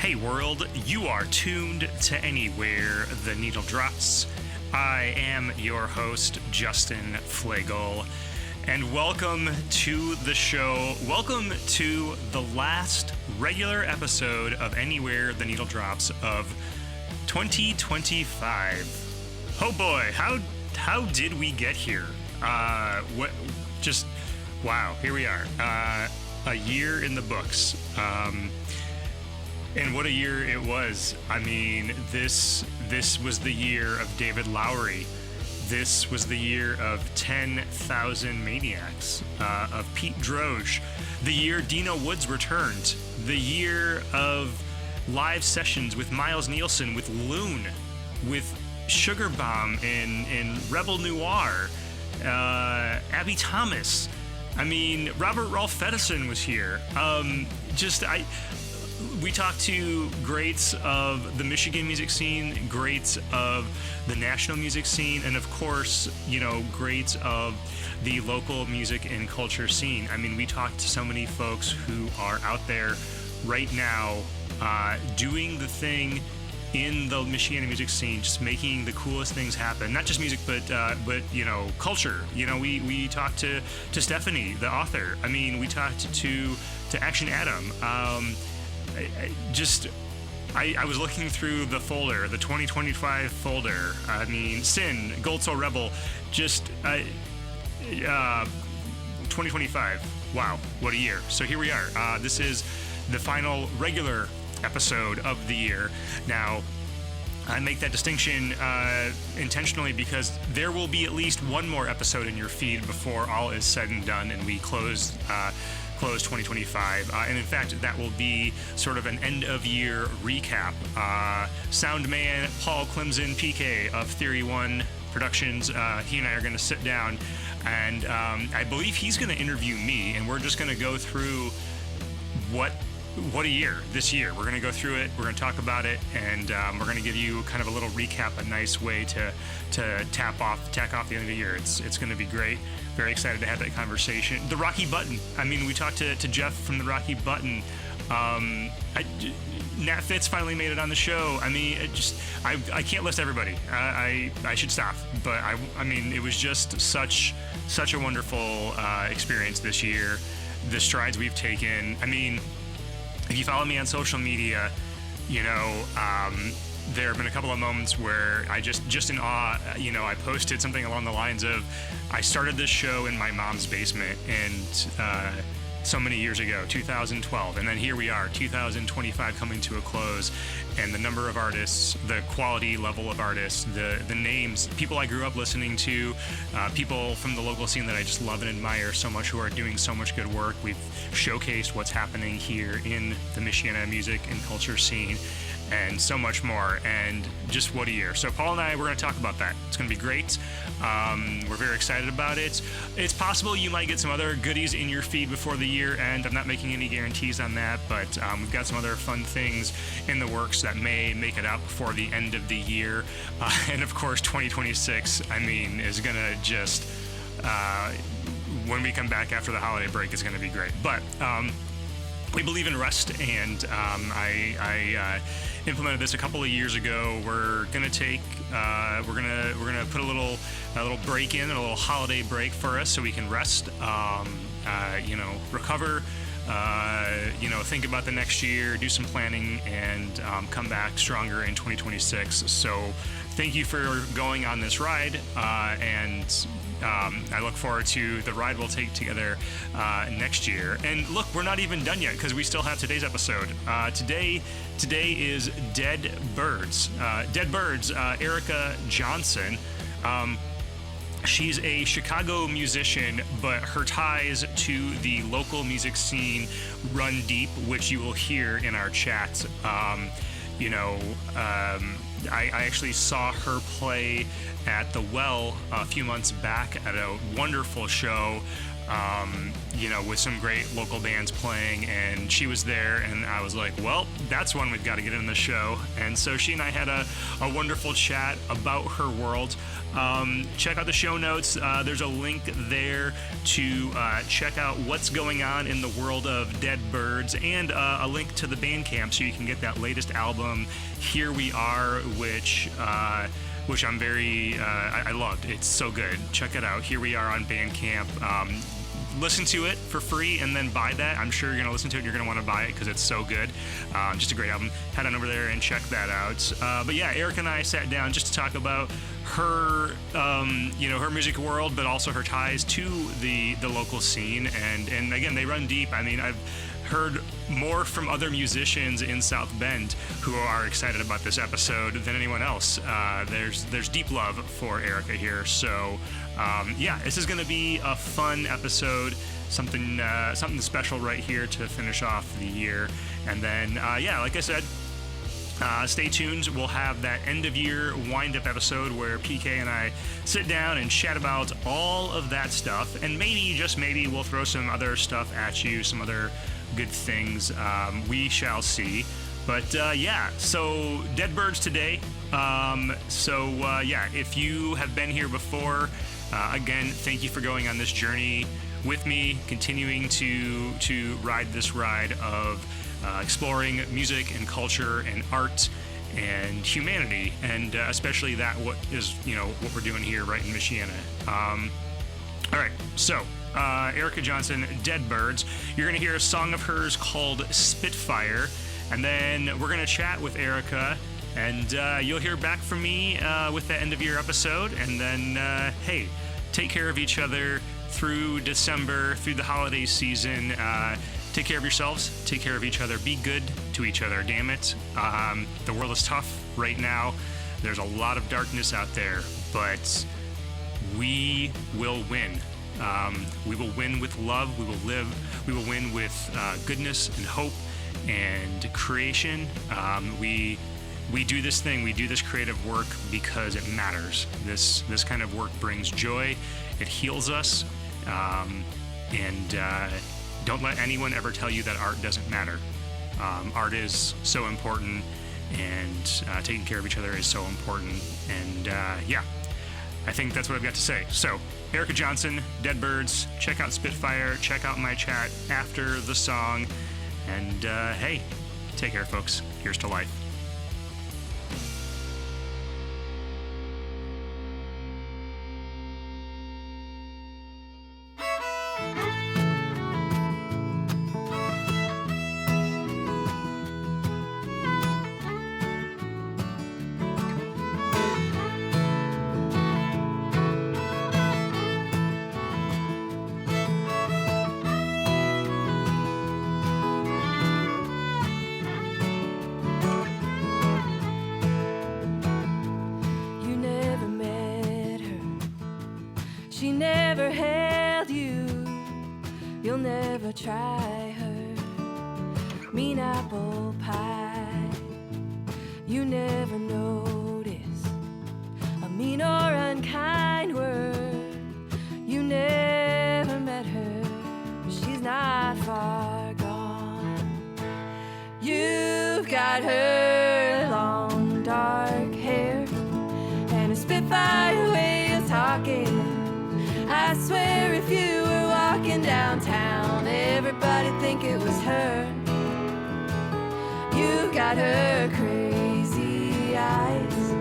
Hey world, you are tuned to Anywhere the Needle Drops. I am your host, Justin Flegel, and welcome to the show. Welcome to the last regular episode of Anywhere the Needle Drops of 2025. Oh boy, how did we get here? Wow, here we are. A year in the books. And what a year it was. I mean, this was the year of David Lowery. This was the year of 10,000 Maniacs, of Pete Droge. The year Dino Woods returned. The year of live sessions with Miles Nielsen, with Loon, with Sugar Bomb in Rebel Noir, Abby Thomas. I mean, Robert Rolf Feddesen was here. We talked to greats of the Michigan music scene, greats of the national music scene, and of course, greats of the local music and culture scene. I mean, we talked to so many folks who are out there right now doing the thing in the Michigan music scene, just making the coolest things happen. Not just music, but culture. We talked to Stephanie, the author. I mean, we talked to Action Adam. I was looking through the folder, the 2025 folder. I mean, Sin, Gold Soul Rebel, 2025. Wow, what a year. So here we are. This is the final regular episode of the year. Now, I make that distinction intentionally because there will be at least one more episode in your feed before all is said and done and we close 2025, and in fact that will be sort of an end of year recap. Sound man Paul Clemson, PK of Theory One Productions, he and I are going to sit down and I believe he's going to interview me, and we're just going to go through what a year this year. We're going to go through it, we're going to talk about it, and we're going to give you kind of a little recap, a nice way to tack off the end of the year. It's going to be great. Very excited to have that conversation. The Rocky Button. I mean, we talked to Jeff from the Rocky Button. Nat Fitz finally made it on the show. I mean, I can't list everybody. I should stop. But I mean, it was just such a wonderful experience this year. The strides we've taken. I mean, if you follow me on social media, there have been a couple of moments where I just in awe, I posted something along the lines of, I started this show in my mom's basement and so many years ago, 2012, and then here we are, 2025 coming to a close, and the number of artists, the quality level of artists, the names, people I grew up listening to, people from the local scene that I just love and admire so much who are doing so much good work. We've showcased what's happening here in the Michiana music and culture scene, and so much more, and just what a year. So Paul and I, we're going to talk about that. It's going to be great. We're very excited about it. It's possible you might get some other goodies in your feed before the year end. I'm not making any guarantees on that, but we've got some other fun things in the works that may make it out before the end of the year. And of course, 2026, I mean, is going to just, when we come back after the holiday break, is going to be great. But we believe in rest, and I implemented this a couple of years ago. We're gonna put a little break in, a little holiday break for us, so we can rest, recover, think about the next year, do some planning, and come back stronger in 2026. So thank you for going on this ride, and I look forward to the ride we'll take together next year. And look, we're not even done yet because we still have today's episode. Today is Dead Birds. Dead Birds, Erica Johnson. She's a Chicago musician, but her ties to the local music scene run deep, which you will hear in our chat. I actually saw her play at the Well a few months back at a wonderful show. with some great local bands playing, and she was there, and I was like, well, that's one we've got to get in the show. And so she and I had a wonderful chat about her world. Check out the show notes. There's a link there to check out what's going on in the world of Dead Birds, and a link to the Bandcamp so you can get that latest album, Here We Are, which I'm very, I loved. It's so good. Check it out. Here We Are on Bandcamp. Listen to it for free and then buy that. I'm sure you're going to listen to it and you're going to want to buy it because it's so good. Just a great album. Head on over there and check that out. But yeah, Erica and I sat down just to talk about her, her music world, but also her ties to the local scene. And again, they run deep. I mean, I've heard more from other musicians in South Bend who are excited about this episode than anyone else. There's deep love for Erica here. So this is going to be a fun episode, something special right here to finish off the year. And then, like I said, stay tuned. We'll have that end of year wind-up episode where PK and I sit down and chat about all of that stuff. And maybe, just maybe, we'll throw some other stuff at you, some other good things. We shall see. But so Dead Birds today. If you have been here before, again, thank you for going on this journey with me, continuing to ride this ride of exploring music and culture and art and humanity, and especially what we're doing here right in Michiana. All right, so Erica Johnson, Dead Birds. You're going to hear a song of hers called Spitfire, and then we're going to chat with Erica, and you'll hear back from me with the end of year episode. And then, hey, take care of each other through December, through the holiday season. Take care of yourselves, take care of each other, be good to each other, damn it. The world is tough right now. There's a lot of darkness out there, but we will win. We will win with love. We will win with goodness and hope and creation. We do this thing. We do this creative work because it matters. This kind of work brings joy. It heals us. Don't let anyone ever tell you that art doesn't matter. Art is so important, and taking care of each other is so important. And I think that's what I've got to say. So, Erica Johnson, Dead Birds, check out Spitfire, check out my chat after the song, and hey, take care, folks. Here's to life. She never held you, you'll never try her. Mean apple pie, you never notice a mean or unkind word. You never met her, she's not far gone. You've got her long dark hair and a spitfire way of talking. I swear if you were walking downtown, everybody'd think it was her. You got her crazy eyes,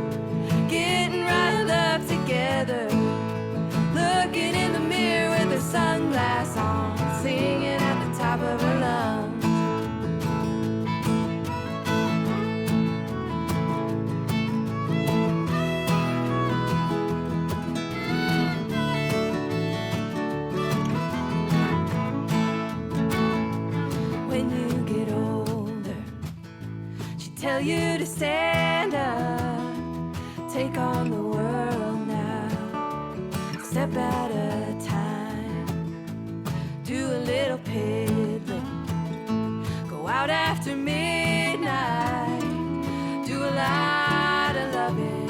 getting riled up together, looking in the mirror with her sunglasses on, singing at the top of her lungs. Tell you to stand up, take on the world now, step at a time, do a little piddling, go out after midnight, do a lot of loving,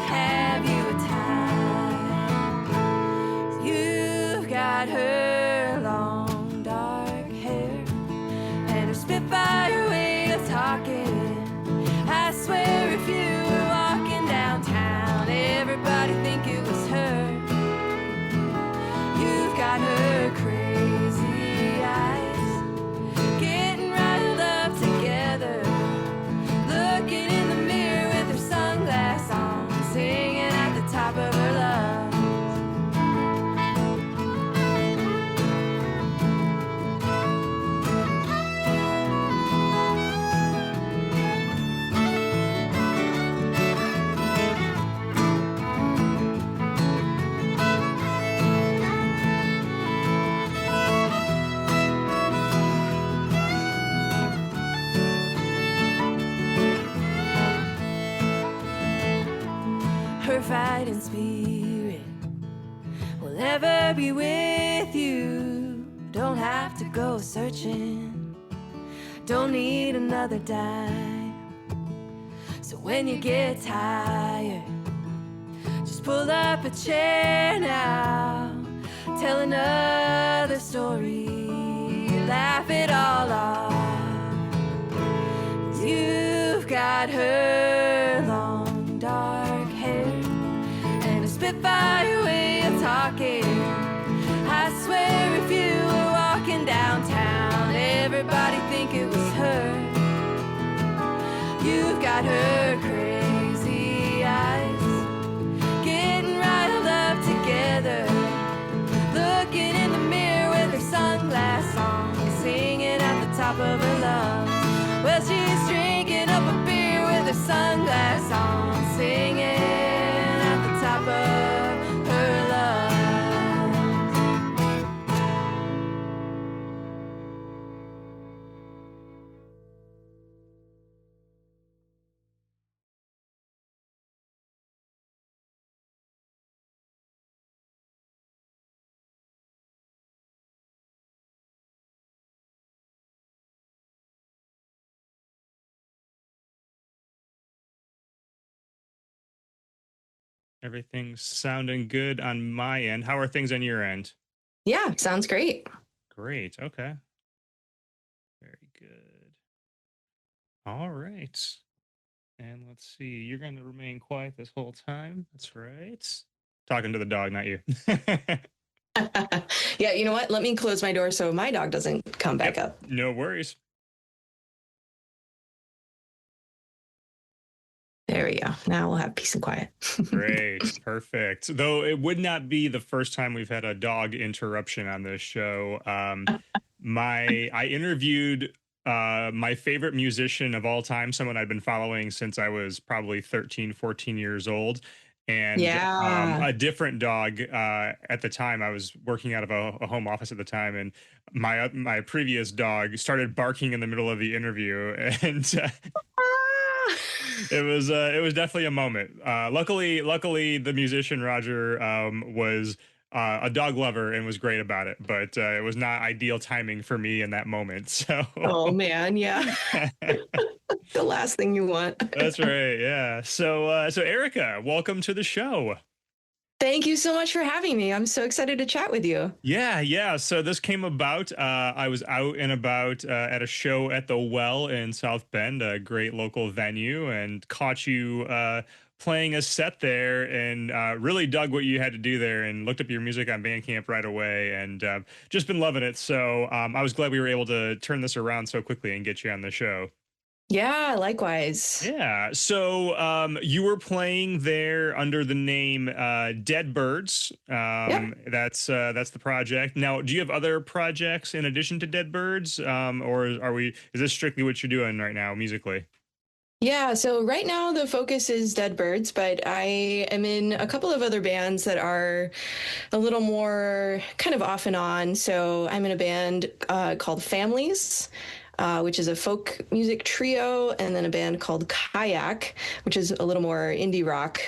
have you a time. You've got her spitfire way of talking. I swear if you were walking downtown, everybody think it was her. You've got her crazy eyes, getting riled up together, looking in the mirror with her sunglasses on, singing at the top of her lungs. Her fighting spirit will ever be with you. Don't have to go searching, don't need another dime. So when you get tired, just pull up a chair now, tell another story, laugh it all off. You've got her long dark hair and a spitfire way of talking. I swear if you were walking downtown, everybody think it was her. You've got her crazy eyes, getting riled up together, looking in the mirror with her sunglasses on, singing at the top of her lungs. Well, she's drinking up a beer with her sunglasses on, singing at the top of her lungs. Everything's sounding good on my end. How are things on your end? Yeah, sounds great. Great. Okay. Very good. All right. And let's see. You're going to remain quiet this whole time. That's right. Talking to the dog, not you. Yeah, you know what? Let me close my door so my dog doesn't come back Yep, up. no worries. There we go. Now we'll have peace and quiet. Great. Perfect. Though it would not be the first time we've had a dog interruption on this show. I interviewed my favorite musician of all time, someone I'd been following since I was probably 13, 14 years old. And Yeah. a different dog at the time. I was working out of a home office at the time, and my previous dog started barking in the middle of the interview, and Ah! it was definitely a moment. Luckily, the musician Roger was a dog lover and was great about it, but it was not ideal timing for me in that moment. So, Oh man, yeah. The last thing you want. that's right. Yeah. So Erica, welcome to the show. Thank you so much for having me. I'm so excited to chat with you. Yeah. So this came about. I was out and about at a show at the Well in South Bend, a great local venue, and caught you playing a set there, and really dug what you had to do there, and looked up your music on Bandcamp right away, and just been loving it. So I was glad we were able to turn this around so quickly and get you on the show. Yeah, likewise. Yeah. So you were playing there under the name Dead Birds. Yep. That's the project. Now, do you have other projects in addition to Dead Birds, or is this strictly what you're doing right now musically? Yeah, so right now the focus is Dead Birds, but I am in a couple of other bands that are a little more kind of off and on. So I'm in a band called Families, which is a folk music trio, and then a band called Kayak, which is a little more indie rock.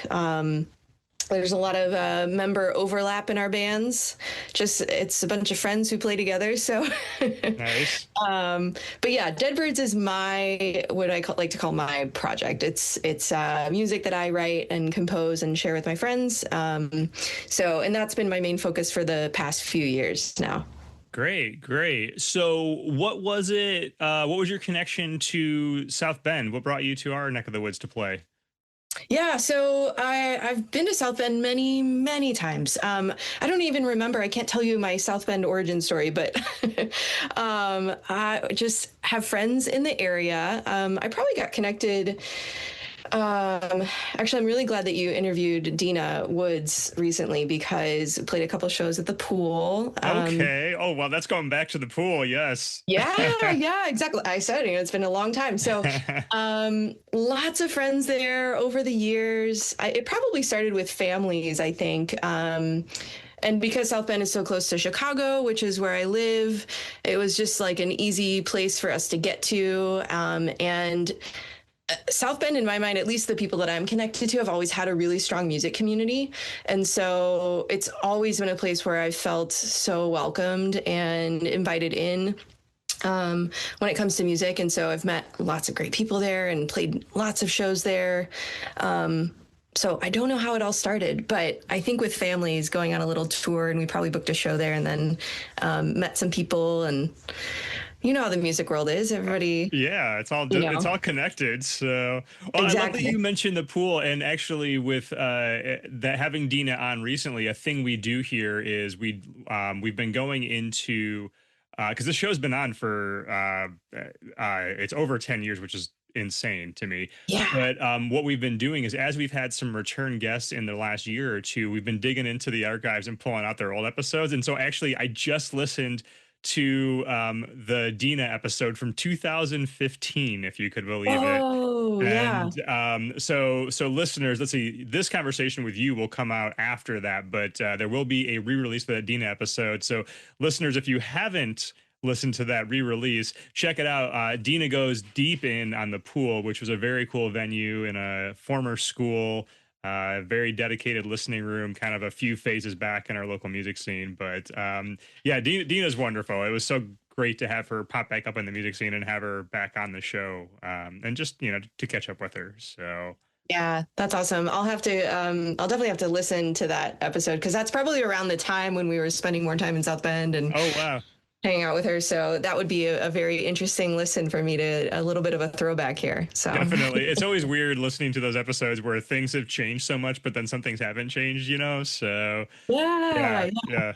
There's a lot of member overlap in our bands. It's a bunch of friends who play together. So, Nice. But yeah, Dead Birds is what I like to call my project. It's music that I write and compose and share with my friends. And that's been my main focus for the past few years now. Great, great. So, what was it? What was your connection to South Bend? What brought you to our neck of the woods to play? Yeah, so I've been to South Bend many, many times. I don't even remember. I can't tell you my South Bend origin story, but I just have friends in the area. I probably got connected. Actually, I'm really glad that you interviewed Dina Woods recently because I played a couple shows at the pool. Okay. Oh, well, that's going back to the pool. Yes. Yeah, exactly. I said, it's been a long time. So, lots of friends there over the years. It probably started with families, I think. And because South Bend is so close to Chicago, which is where I live, it was just like an easy place for us to get to. And South Bend, in my mind, at least the people that I'm connected to, have always had a really strong music community. And so it's always been a place where I felt so welcomed and invited in when it comes to music. And so I've met lots of great people there and played lots of shows there. So I don't know how it all started, but I think with families going on a little tour, and we probably booked a show there and then met some people, and you know how the music world is. Everybody, Yeah, it's all connected. So, well, I love that exactly. you mentioned the pool, and actually, with that having Dina on recently, a thing we do here is we've been going into because this show's been on for it's over 10 years, which is insane to me. Yeah. But what we've been doing is, as we've had some return guests in the last year or two, we've been digging into the archives and pulling out their old episodes. And so, actually, I just listened to the Dina episode from 2015, if you could believe it. Oh, yeah. And so listeners, let's see, this conversation with you will come out after that, but there will be a re-release for that Dina episode. So listeners, if you haven't listened to that re-release, check it out. Dina goes deep in on the pool, which was a very cool venue in a former school. Very dedicated listening room, kind of a few phases back in our local music scene. But yeah, Dina's wonderful. It was so great to have her pop back up in the music scene and have her back on the show, and just to catch up with her. So Yeah, that's awesome. I'll definitely have to listen to that episode because that's probably around the time when we were spending more time in South Bend and oh wow. hanging out with her. So that would be a very interesting listen for me, to a little bit of a throwback here. So Definitely. It's always weird listening to those episodes where things have changed so much, but then some things haven't changed. So yeah, yeah, yeah. yeah.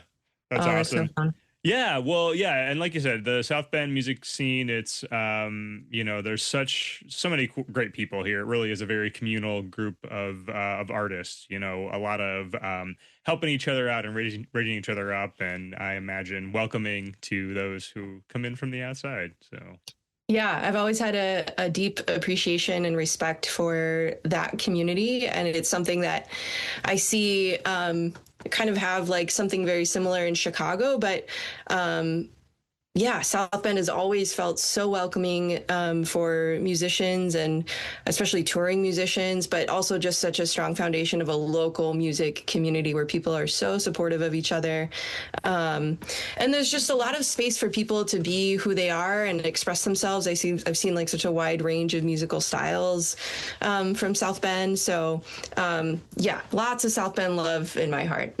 That's Oh, that's so awesome. fun. Yeah, well, yeah, and like you said, the South Bend music scene, it's there's so many great people here. It really is a very communal group of artists, a lot of helping each other out and raising each other up, and I imagine welcoming to those who come in from the outside. So Yeah, I've always had a deep appreciation and respect for that community. And it's something that I see kind of have like something very similar in Chicago. But yeah, South Bend has always felt so welcoming for musicians and especially touring musicians, but also just such a strong foundation of a local music community where people are so supportive of each other. And there's just a lot of space for people to be who they are and express themselves. I've seen like such a wide range of musical styles from South Bend. So yeah, lots of South Bend love in my heart.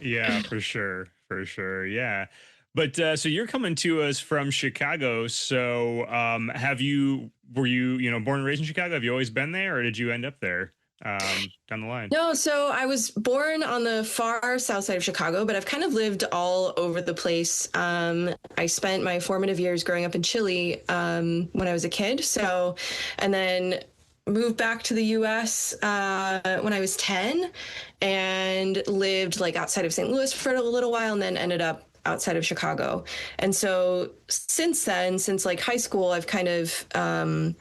yeah, for sure, for sure, yeah. But so you're coming to us from Chicago. So were you, born and raised in Chicago? Have you always been there, or did you end up there down the line? No, so I was born on the far south side of Chicago, but I've kind of lived all over the place. I spent my formative years growing up in Chile when I was a kid. So, and then moved back to the US when I was 10 and lived like outside of St. Louis for a little while and then ended up outside of Chicago. And so since then, since like high school, I've kind of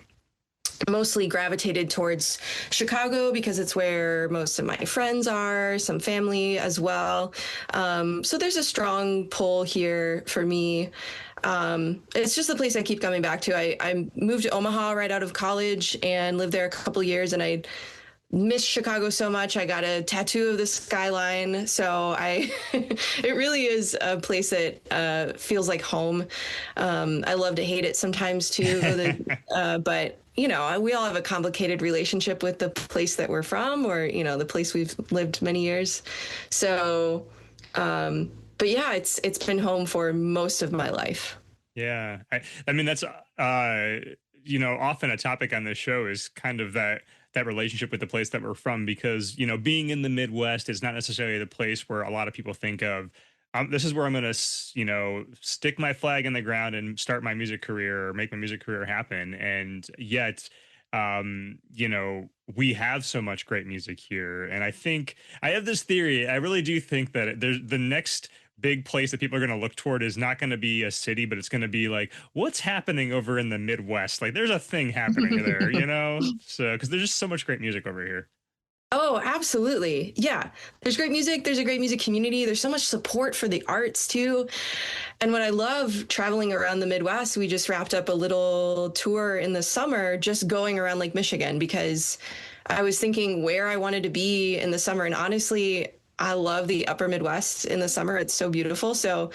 mostly gravitated towards Chicago because it's where most of my friends are, some family as well. So there's a strong pull here for me. It's just the place I keep coming back to. I moved to Omaha right out of college and lived there a couple years, and I miss Chicago so much. I got a tattoo of the skyline. So it really is a place that feels like home. I love to hate it sometimes too, but we all have a complicated relationship with the place that we're from, or, the place we've lived many years. So, but yeah, it's been home for most of my life. Yeah. I mean, that's, often a topic on this show is kind of that relationship with the place that we're from, because, being in the Midwest is not necessarily the place where a lot of people think of, this is where I'm going to, stick my flag in the ground and start my music career or make my music career happen. And yet, we have so much great music here. And I think I have this theory. I really do think that there's the next big place that people are going to look toward is not going to be a city, but it's going to be like, what's happening over in the Midwest? Like, there's a thing happening there, So, because there's just so much great music over here. Oh, absolutely. Yeah. There's great music. There's a great music community. There's so much support for the arts too. And what I love traveling around the Midwest, we just wrapped up a little tour in the summer, just going around Lake Michigan, because I was thinking where I wanted to be in the summer. And honestly, I love the upper Midwest in the summer. It's so beautiful. So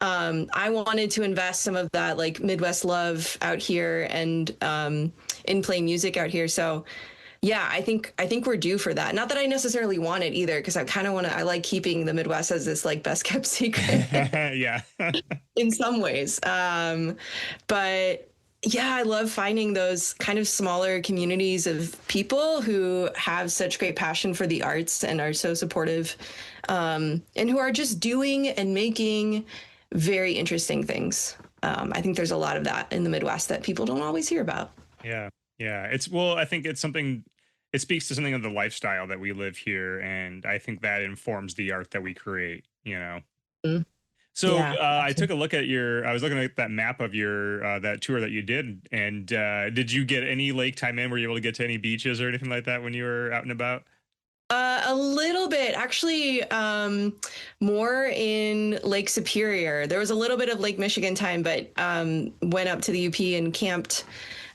I wanted to invest some of that like Midwest love out here and in playing music out here. So yeah, I think we're due for that. Not that I necessarily want it either, because I like keeping the Midwest as this like best kept secret. Yeah. In some ways. But yeah, I love finding those kind of smaller communities of people who have such great passion for the arts and are so supportive, and who are just doing and making very interesting things. I think there's a lot of that in the Midwest that people don't always hear about. Yeah. Yeah. I think it speaks to something of the lifestyle that we live here. And I think that informs the art that we create. Mm. So Yeah. I took a look at I was looking at that map of that tour that you did. And did you get any lake time in? Were you able to get to any beaches or anything like that when you were out and about? A little bit, actually, more in Lake Superior. There was a little bit of Lake Michigan time, but went up to the UP and camped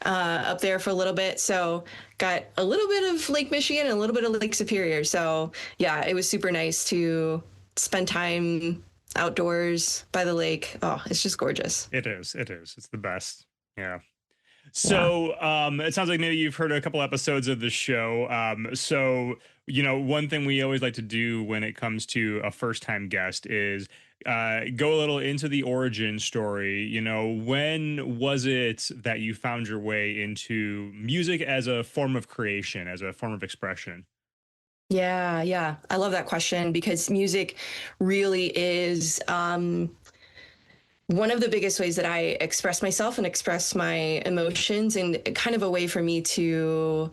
up there for a little bit. So got a little bit of Lake Michigan and a little bit of Lake Superior. So yeah, it was super nice to spend time outdoors by the lake. Oh, it's just gorgeous. It is. It is. It's the best. Yeah. So it sounds like maybe you've heard a couple episodes of the show. One thing we always like to do when it comes to a first time guest is go a little into the origin story. When was it that you found your way into music as a form of creation, as a form of expression? Yeah. I love that question, because music really is one of the biggest ways that I express myself and express my emotions, and kind of a way for me to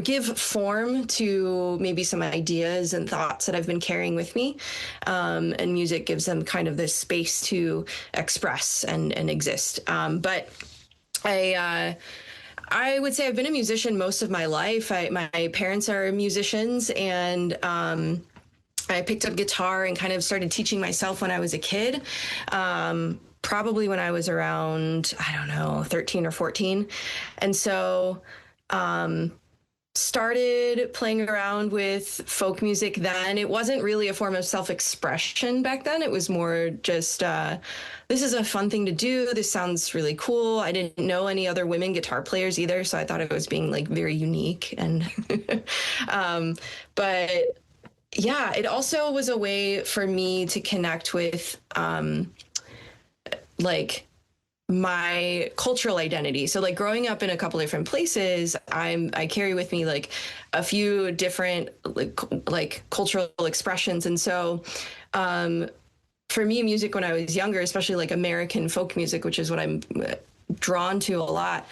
give form to maybe some ideas and thoughts that I've been carrying with me. And music gives them kind of this space to express and exist. But I would say I've been a musician most of my life. My parents are musicians, and I picked up guitar and kind of started teaching myself when I was a kid, probably when I was around, 13 or 14. And so started playing around with folk music then. It wasn't really a form of self-expression back then. It was more just, this is a fun thing to do. This sounds really cool. I didn't know any other women guitar players either, so I thought it was being like very unique. And but yeah, it also was a way for me to connect with like my cultural identity. So like growing up in a couple different places, I carry with me like a few different like cultural expressions. And so for me, music when I was younger, especially like American folk music, which is what I'm drawn to a lot,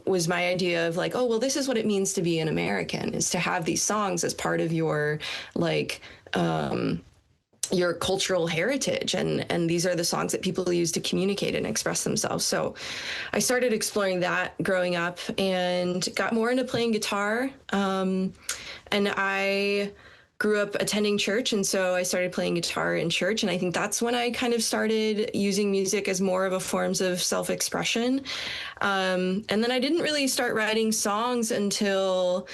was my idea of like, oh, well, this is what it means to be an American, is to have these songs as part of your like your cultural heritage, and these are the songs that people use to communicate and express themselves. So I started exploring that growing up and got more into playing guitar, and I grew up attending church, and so I started playing guitar in church, and I think that's when I kind of started using music as more of a forms of self-expression. And then I didn't really start writing songs until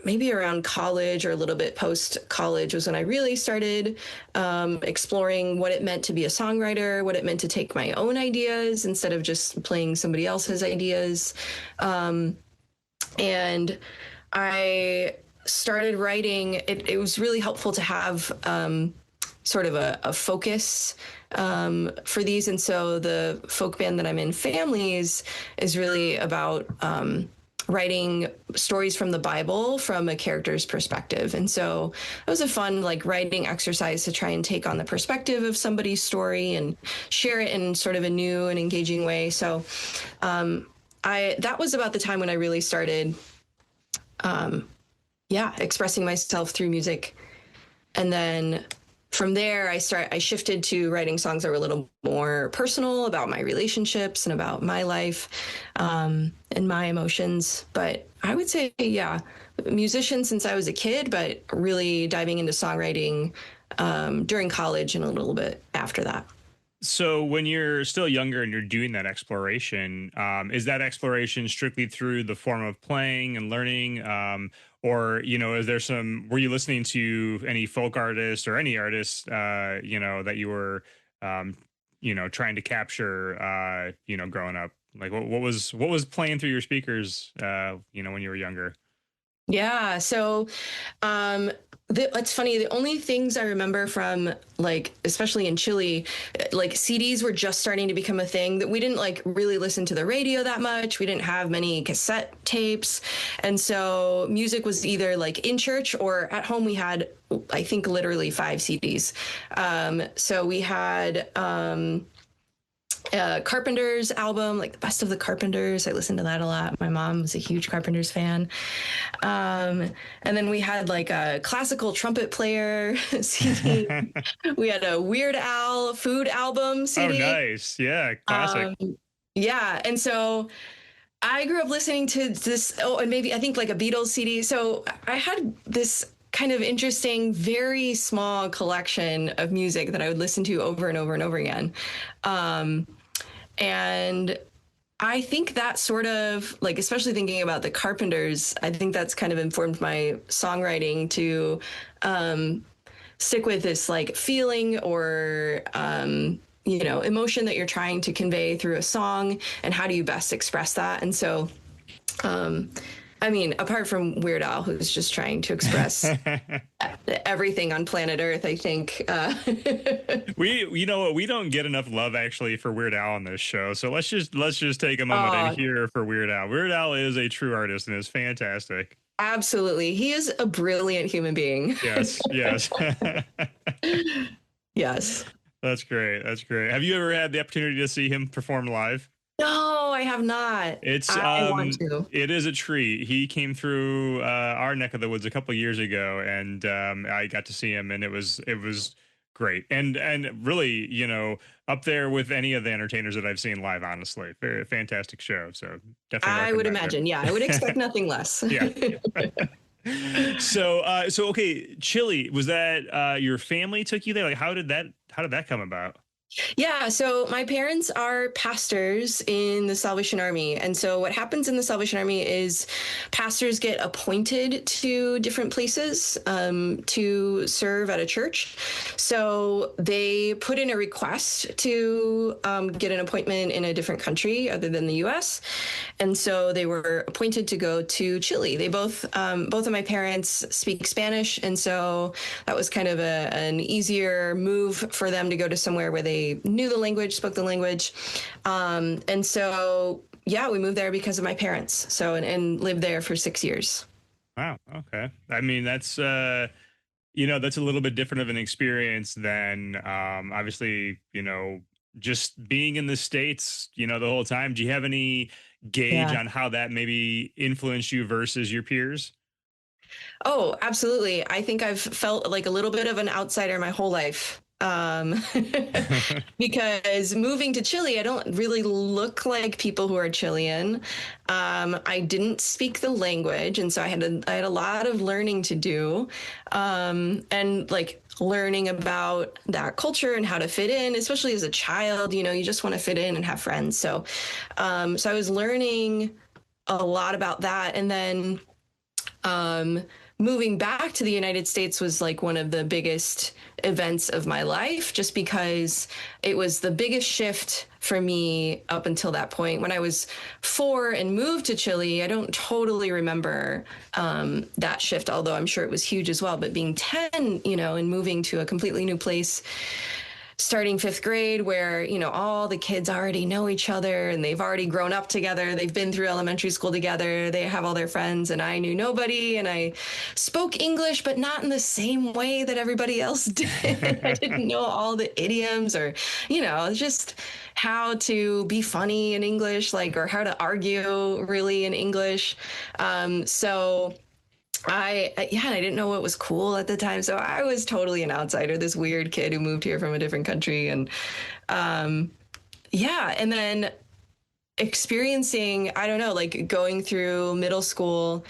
maybe around college, or a little bit post-college, was when I really started exploring what it meant to be a songwriter, what it meant to take my own ideas instead of just playing somebody else's ideas. And I started writing, it was really helpful to have sort of a focus for these. And so the folk band that I'm in, Families, is really about writing stories from the Bible from a character's perspective. And so it was a fun like writing exercise to try and take on the perspective of somebody's story and share it in sort of a new and engaging way. So that was about the time when I really started expressing myself through music. And then from there, I shifted to writing songs that were a little more personal about my relationships and about my life and my emotions. But I would say, yeah, musician since I was a kid, but really diving into songwriting during college and a little bit after that. So when you're still younger and you're doing that exploration, is that exploration strictly through the form of playing and learning? Or, is there were you listening to any folk artists or any artists, that you were, trying to capture, growing up? Like what was playing through your speakers, when you were younger? Yeah. So it's funny. The only things I remember from like, especially in Chile, like CDs were just starting to become a thing that we didn't like really listen to the radio that much. We didn't have many cassette tapes. And so music was either like in church or at home. We had, I think, literally 5 CDs. So we had, Carpenters album, like the best of the Carpenters. I listened to that a lot. My mom was a huge Carpenters fan. And then we had like a classical trumpet player CD. We had a Weird Al Food album CD. Oh, nice. Yeah. Classic. Yeah. And so I grew up listening to this. Oh, and maybe I think like a Beatles CD. So I had this kind of interesting, very small collection of music that I would listen to over and over and over again. And I think that sort of like, especially thinking about the Carpenters, I think that's kind of informed my songwriting to stick with this like feeling or, emotion that you're trying to convey through a song, and how do you best express that? And so, apart from Weird Al, who's just trying to express everything on planet Earth, I think. We don't get enough love actually for Weird Al on this show. So let's just take a moment and hear for Weird Al. Weird Al is a true artist and is fantastic. Absolutely. He is a brilliant human being. Yes. Yes. That's great. Have you ever had the opportunity to see him perform live? No, I have not. I want to. It is a treat. He came through our neck of the woods a couple of years ago, and I got to see him, and it was great, and really, up there with any of the entertainers that I've seen live. Honestly, very fantastic show. So definitely, I would imagine. Yeah, I would expect nothing less. Yeah. So okay, Chile, was that your family took you there? Like, how did that come about? Yeah, so my parents are pastors in the Salvation Army. And so what happens in the Salvation Army is pastors get appointed to different places to serve at a church. So they put in a request to get an appointment in a different country other than the US. And so they were appointed to go to Chile. They both of my parents speak Spanish. And so that was kind of an easier move for them to go to somewhere where they knew the language, spoke the language. And so, yeah, we moved there because of my parents. So, and lived there for 6 years. Wow. Okay. I mean, that's, that's a little bit different of an experience than, obviously, just being in the States, the whole time. Do you have any gauge on how that maybe influenced you versus your peers? Oh, absolutely. I think I've felt like a little bit of an outsider my whole life. Because moving to Chile, I don't really look like people who are Chilean. I didn't speak the language, and so I had a lot of learning to do, and like learning about that culture and how to fit in, especially as a child. You just want to fit in and have friends. So I was learning a lot about that, and then moving back to the United States was like one of the biggest events of my life, just because it was the biggest shift for me up until that point. When I was 4 and moved to Chile, I don't totally remember that shift, although I'm sure it was huge as well. But being 10, and moving to a completely new place, starting 5th grade, where, all the kids already know each other and they've already grown up together. They've been through elementary school together. They have all their friends, and I knew nobody, and I spoke English, but not in the same way that everybody else did. I didn't know all the idioms or, just how to be funny in English, or how to argue really in English. So I didn't know what was cool at the time. So I was totally an outsider, this weird kid who moved here from a different country. And and then experiencing, I don't know, going through middle school,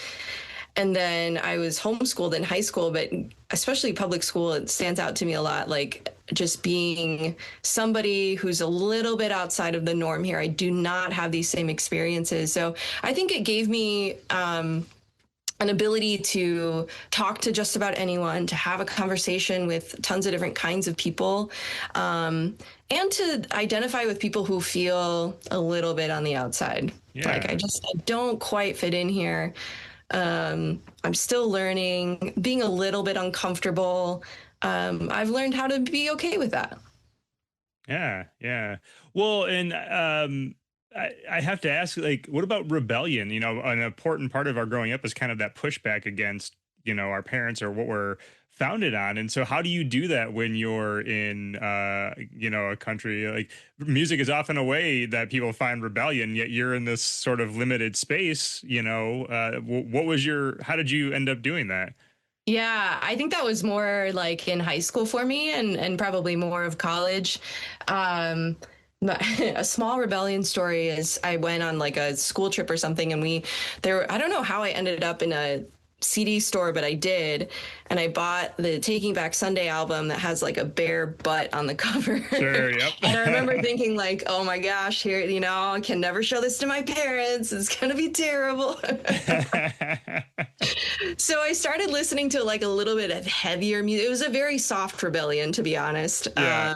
and then I was homeschooled in high school, but especially public school, it stands out to me a lot. Just being somebody who's a little bit outside of the norm here. I do not have these same experiences. So I think it gave me, an ability to talk to just about anyone, to have a conversation with tons of different kinds of people, and to identify with people who feel a little bit on the outside. Yeah. I don't quite fit in here. I'm still learning, being a little bit uncomfortable. I've learned how to be okay with that. Yeah. Well, and I have to ask, what about rebellion? An important part of our growing up is kind of that pushback against, our parents or what we're founded on. And so how do you do that when you're in, a country like music is often a way that people find rebellion, yet you're in this sort of limited space, how did you end up doing that? Yeah, I think that was more in high school for me, and probably more of college. A small rebellion story is I went on a school trip or something, and I don't know how I ended up in a CD store, but I did. And I bought the Taking Back Sunday album that has a bare butt on the cover. Sure, yep. And I remember thinking oh my gosh, here, I can never show this to my parents. It's going to be terrible. So I started listening to a little bit of heavier music. It was a very soft rebellion, to be honest. Yeah.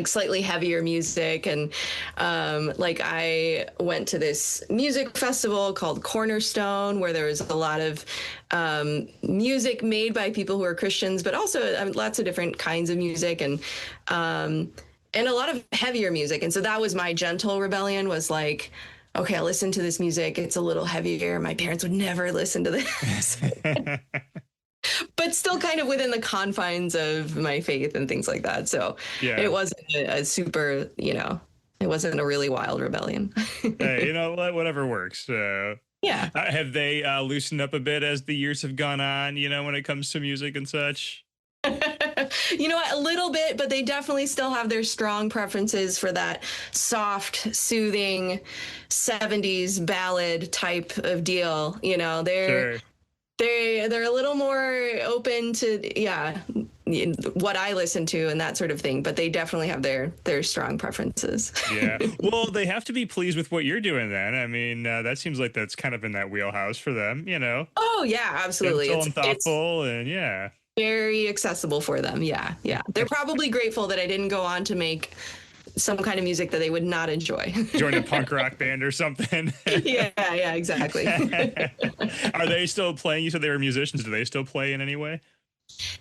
Slightly heavier music. And I went to this music festival called Cornerstone, where there was a lot of music made by people who are Christians, but also lots of different kinds of music, and a lot of heavier music. And so that was my gentle rebellion, was okay, I'll listen to this music. It's a little heavier. My parents would never listen to this. But still kind of within the confines of my faith and things like that. So yeah. It wasn't a super, it wasn't a really wild rebellion. Hey, whatever works. Yeah. Have they loosened up a bit as the years have gone on, when it comes to music and such? A little bit, but they definitely still have their strong preferences for that soft, soothing 70s ballad type of deal. Sure. They're a little more open to, what I listen to and that sort of thing, but they definitely have their strong preferences. Yeah. Well, they have to be pleased with what you're doing then. I mean, that seems like that's kind of in that wheelhouse for them, Oh, yeah, absolutely. It's thoughtful and yeah. Very accessible for them. Yeah. They're probably grateful that I didn't go on to make some kind of music that they would not enjoy. Join a punk rock band or something. Yeah, exactly. Are they still playing? You said they were musicians. Do they still play in any way?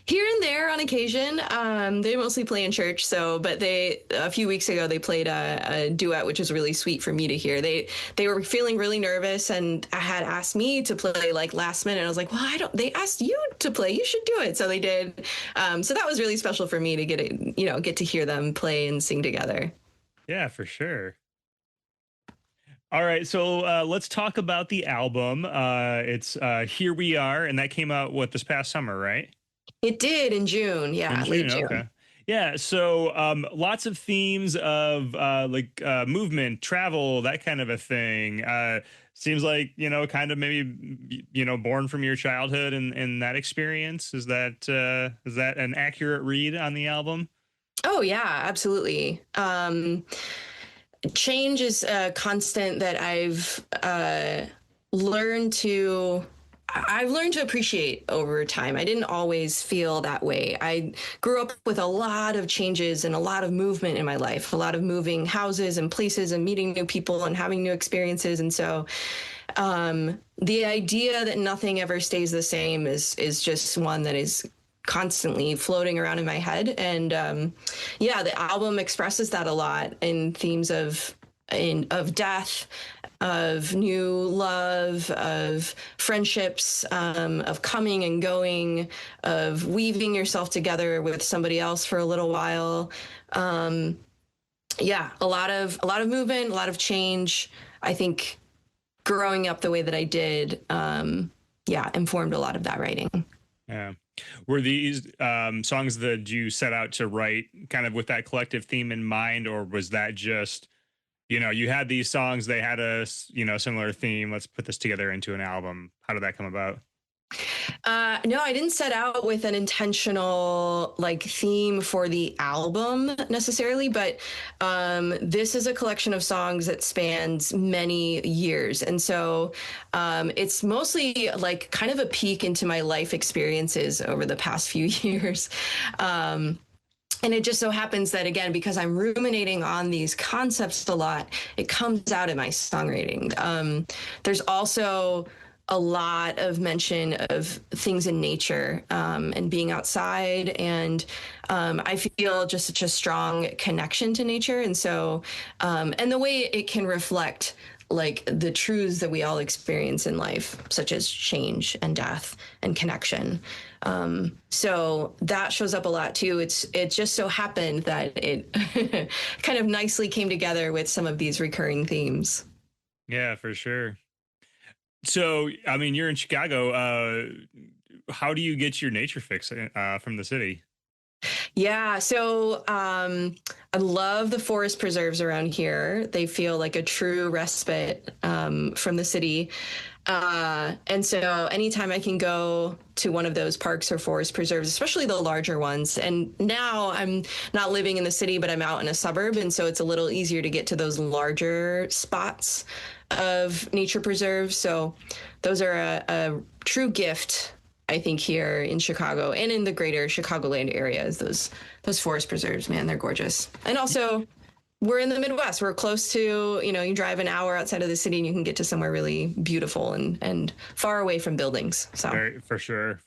Here and there on occasion. They mostly play in church. But a few weeks ago, they played a duet, which was really sweet for me to hear. They were feeling really nervous and had asked me to play last minute. I was like, well, they asked you to play, you should do it. So they did. So that was really special for me to get to hear them play and sing together. Yeah, for sure. All right, so let's talk about the album. It's Here We Are, and that came out, this past summer, right? It did in June, yeah. Late June. Okay. Yeah, so lots of themes of movement, travel, that kind of a thing. Seems like, kind of maybe, born from your childhood and that experience. Is that an accurate read on the album? Oh, yeah, absolutely. Change is a constant that I've learned to, I've learned to appreciate over time. I didn't always feel that way. I grew up with a lot of changes and a lot of movement in my life, a lot of moving houses and places and meeting new people and having new experiences. And so the idea that nothing ever stays the same is just one that is constantly floating around in my head. And yeah, the album expresses that a lot in themes of death, of new love, of friendships, of coming and going, of weaving yourself together with somebody else for a little while. Yeah, a lot of movement, a lot of change. I think growing up the way that I did, yeah, informed a lot of that writing. Yeah. Were these songs that you set out to write kind of with that collective theme in mind, or was that just, you had these songs, they had a, similar theme, let's put this together into an album? How did that come about? No, I didn't set out with an intentional theme for the album necessarily, but this is a collection of songs that spans many years. And so it's mostly kind of a peek into my life experiences over the past few years. And it just so happens that, again, because I'm ruminating on these concepts a lot, it comes out in my songwriting. There's also a lot of mention of things in nature and being outside. And I feel just such a strong connection to nature. And so, and the way it can reflect the truths that we all experience in life, such as change and death and connection. So that shows up a lot too. It just so happened that it kind of nicely came together with some of these recurring themes. Yeah, for sure. So, I mean, you're in Chicago. How do you get your nature fix from the city? Yeah, so I love the forest preserves around here. They feel like a true respite from the city. And so anytime I can go to one of those parks or forest preserves, especially the larger ones, and now I'm not living in the city, but I'm out in a suburb. And so it's a little easier to get to those larger spots of nature preserves. So those are a true gift, I think, here in Chicago and in the greater Chicagoland area. Is those forest preserves, man, they're gorgeous. And also, we're in the Midwest. We're close to, you drive an hour outside of the city and you can get to somewhere really beautiful and far away from buildings. So For sure.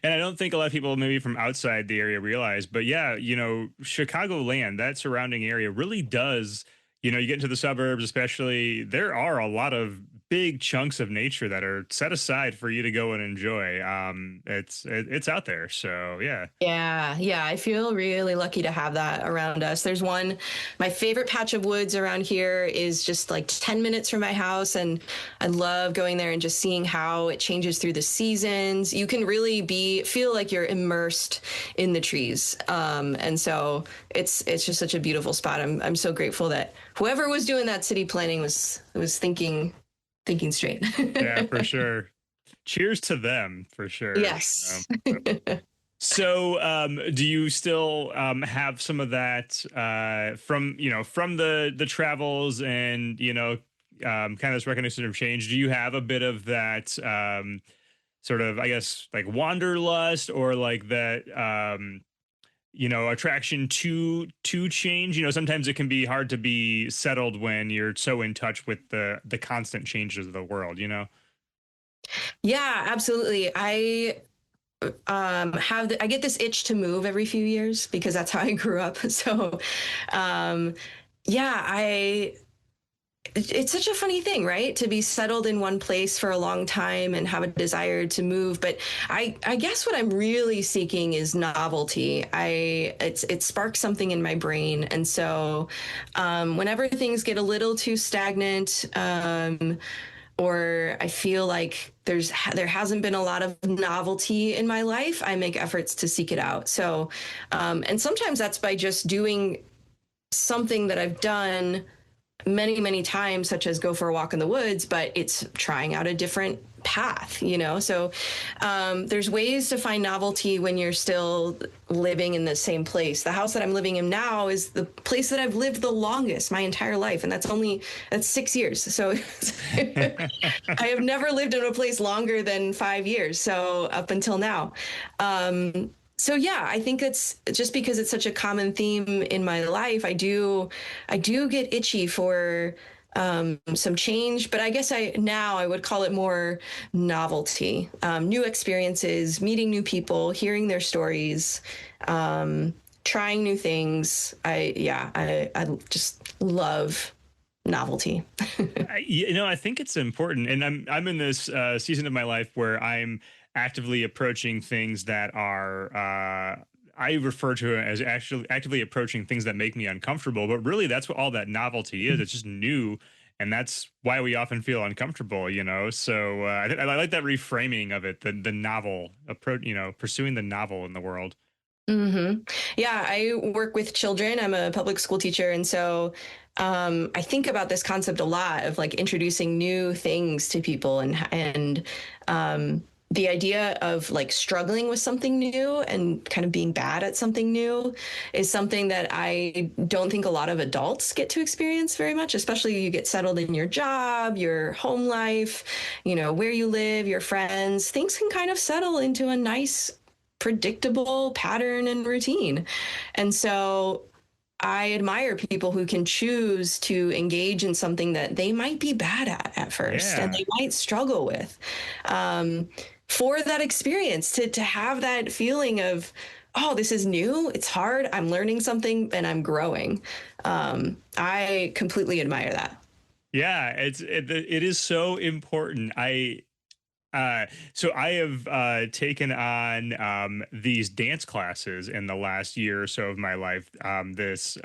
And I don't think a lot of people maybe from outside the area realize, but yeah, Chicagoland, that surrounding area really does, you get into the suburbs, especially, there are a lot of big chunks of nature that are set aside for you to go and enjoy. It's out there. So yeah. Yeah. I feel really lucky to have that around us. There's my favorite patch of woods around here is just 10 minutes from my house. And I love going there and just seeing how it changes through the seasons. You can really feel like you're immersed in the trees. And so it's just such a beautiful spot. I'm so grateful that whoever was doing that city planning was thinking straight. Yeah, for sure. Cheers to them, for sure. Yes. So, do you still have some of that from the travels and kind of this recognition of change? Do you have a bit of that sort of, I guess, wanderlust or that attraction to change? Sometimes it can be hard to be settled when you're so in touch with the constant changes of the world, Yeah, absolutely. I get this itch to move every few years because that's how I grew up. So, yeah, it's such a funny thing, right? To be settled in one place for a long time and have a desire to move. But I guess what I'm really seeking is novelty. It sparks something in my brain. And so whenever things get a little too stagnant, or I feel like there hasn't been a lot of novelty in my life, I make efforts to seek it out. So, and sometimes that's by just doing something that I've done many, many times, such as go for a walk in the woods, but it's trying out a different path, you know? So there's ways to find novelty when you're still living in the same place. The house that I'm living in now is the place that I've lived the longest, my entire life. And that's 6 years. So I have never lived in a place longer than 5 years. So up until now. So yeah, I think it's just because it's such a common theme in my life. I do get itchy for some change, but I guess I would call it more novelty, new experiences, meeting new people, hearing their stories, trying new things. I just love novelty. I think it's important, and I'm in this season of my life where I'm actively approaching things that are I refer to it as actually actively approaching things that make me uncomfortable, but really that's what all that novelty is. It's just new, and that's why we often feel uncomfortable, So I like that reframing of it, the novel approach, pursuing the novel in the world. Mm-hmm. Yeah, I work with children. I'm a public school teacher, and so I think about this concept a lot of like introducing new things to people, and the idea of like struggling with something new and kind of being bad at something new is something that I don't think a lot of adults get to experience very much, especially you get settled in your job, your home life, where you live, your friends. Things can kind of settle into a nice, predictable pattern and routine. And so I admire people who can choose to engage in something that they might be bad at first, and they might struggle with. For that experience, to have that feeling of, oh, this is new, it's hard, I'm learning something, and I'm growing. I completely admire that. Yeah, it is so important. So I have taken on these dance classes in the last year or so of my life. This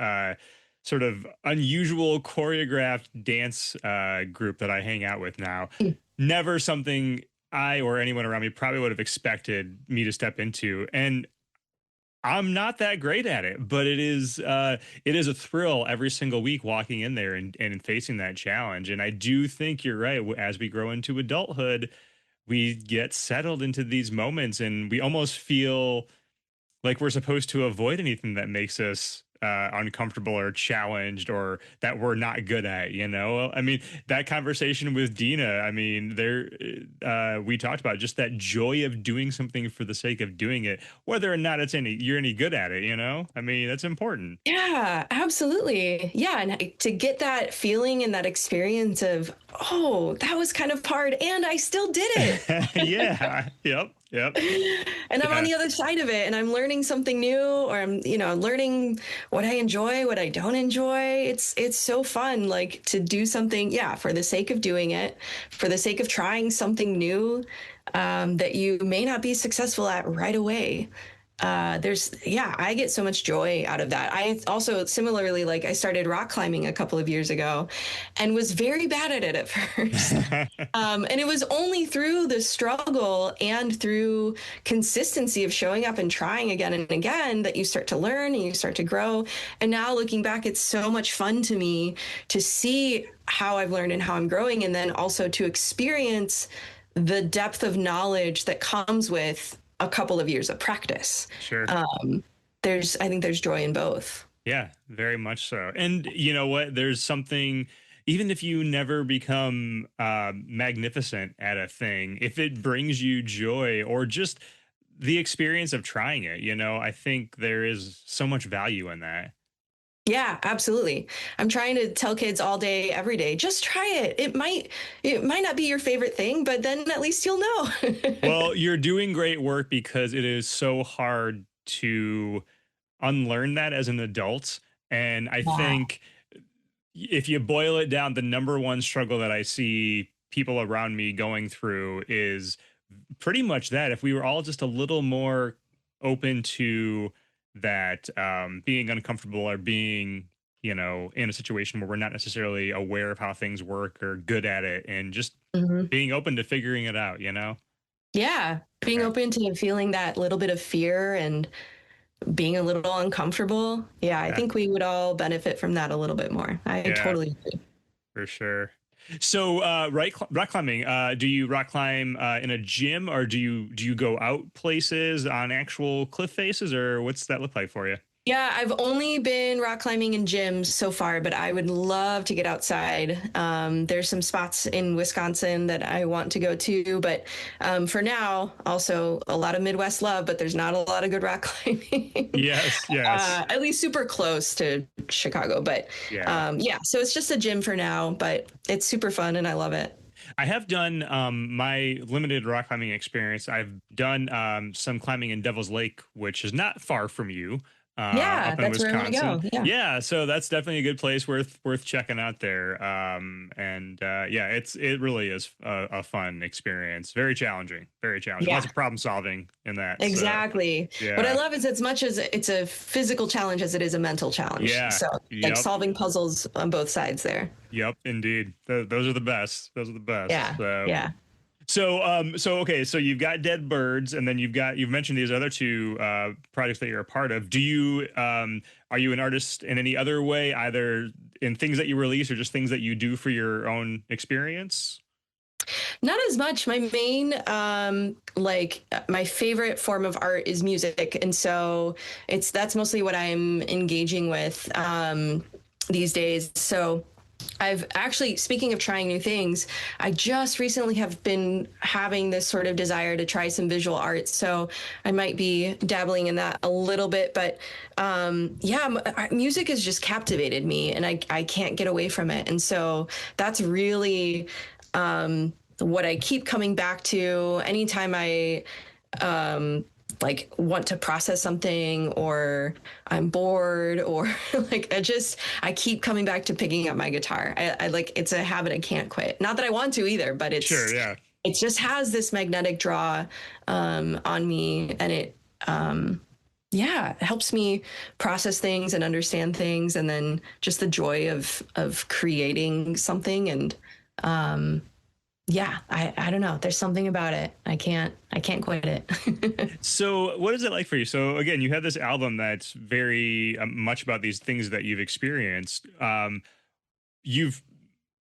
sort of unusual choreographed dance group that I hang out with now. Never something I or anyone around me probably would have expected me to step into. And I'm not that great at it, but it is a thrill every single week walking in there and facing that challenge. And I do think you're right. As we grow into adulthood, we get settled into these moments and we almost feel like we're supposed to avoid anything that makes us uncomfortable or challenged or that we're not good at, I mean, that conversation with Dina, I mean, we talked about just that joy of doing something for the sake of doing it, whether or not you're any good at it, I mean, that's important. Yeah, absolutely. Yeah. And to get that feeling and that experience of, oh, that was kind of hard and I still did it. Yeah. Yep. And I'm on the other side of it and I'm learning something new, or I'm, learning what I enjoy, what I don't enjoy. It's so fun, like to do something, for the sake of doing it, for the sake of trying something new that you may not be successful at right away. I get so much joy out of that. I also similarly, like I started rock climbing a couple of years ago and was very bad at it at first. And it was only through the struggle and through consistency of showing up and trying again and again that you start to learn and you start to grow. And now looking back, it's so much fun to me to see how I've learned and how I'm growing. And then also to experience the depth of knowledge that comes with a couple of years of practice. Sure. I think there's joy in both. Yeah, very much so. And you know what? There's something, even if you never become magnificent at a thing, if it brings you joy or just the experience of trying it, I think there is so much value in that. Yeah, absolutely. I'm trying to tell kids all day, every day, just try it. It might not be your favorite thing, but then at least you'll know. Well, you're doing great work because it is so hard to unlearn that as an adult. And I think if you boil it down, the number one struggle that I see people around me going through is pretty much that. If we were all just a little more open to that, being uncomfortable or being, in a situation where we're not necessarily aware of how things work or good at it, and just being open to figuring it out, Yeah, being open to feeling that little bit of fear and being a little uncomfortable. Yeah, I think we would all benefit from that a little bit more. I totally agree. For sure. So, rock climbing. Do you rock climb in a gym, or do you go out places on actual cliff faces, or what's that look like for you? Yeah, I've only been rock climbing in gyms so far, but I would love to get outside. There's some spots in Wisconsin that I want to go to, but for now, also a lot of Midwest love, but there's not a lot of good rock climbing. Yes, yes, At least super close to Chicago. But yeah. yeah, so it's just a gym for now, but it's super fun and I love it. I have done my limited rock climbing experience. I've done some climbing in Devil's Lake, which is not far from you, Yeah, up in that's where I'm Wisconsin. gonna go. Yeah. Yeah, so that's definitely a good place worth checking out there. And yeah, it really is a fun experience. Very challenging, very challenging. Yeah. Lots of problem solving in that. So Exactly. What I yeah, love is as much as it's a physical challenge as it is a mental challenge. yeah, So like yep. solving puzzles on both sides there. Yep, indeed. Those are the best. Those are the best. Yeah. Yeah. So okay, so you've got Dead Birds, and then you've mentioned these other two projects that you're a part of. Do you are you an artist in any other way, either in things that you release or just things that you do for your own experience? Not as much. My main my favorite form of art is music. And so that's mostly what I'm engaging with these days. So I've actually, speaking of trying new things, I just recently have been having this sort of desire to try some visual art. So I might be dabbling in that a little bit. But yeah, music has just captivated me and I can't get away from it. And so that's really what I keep coming back to anytime I like want to process something or I'm bored or like I keep coming back to picking up my guitar. I like it's a habit I can't quit. Not that I want to either, but Sure, yeah. it just has this magnetic draw on me and it yeah, it helps me process things and understand things and then just the joy of creating something and yeah, I don't know. There's something about it. I can't quit it. So, what is it like for you? So, again, you have this album that's very much about these things that you've experienced. You've,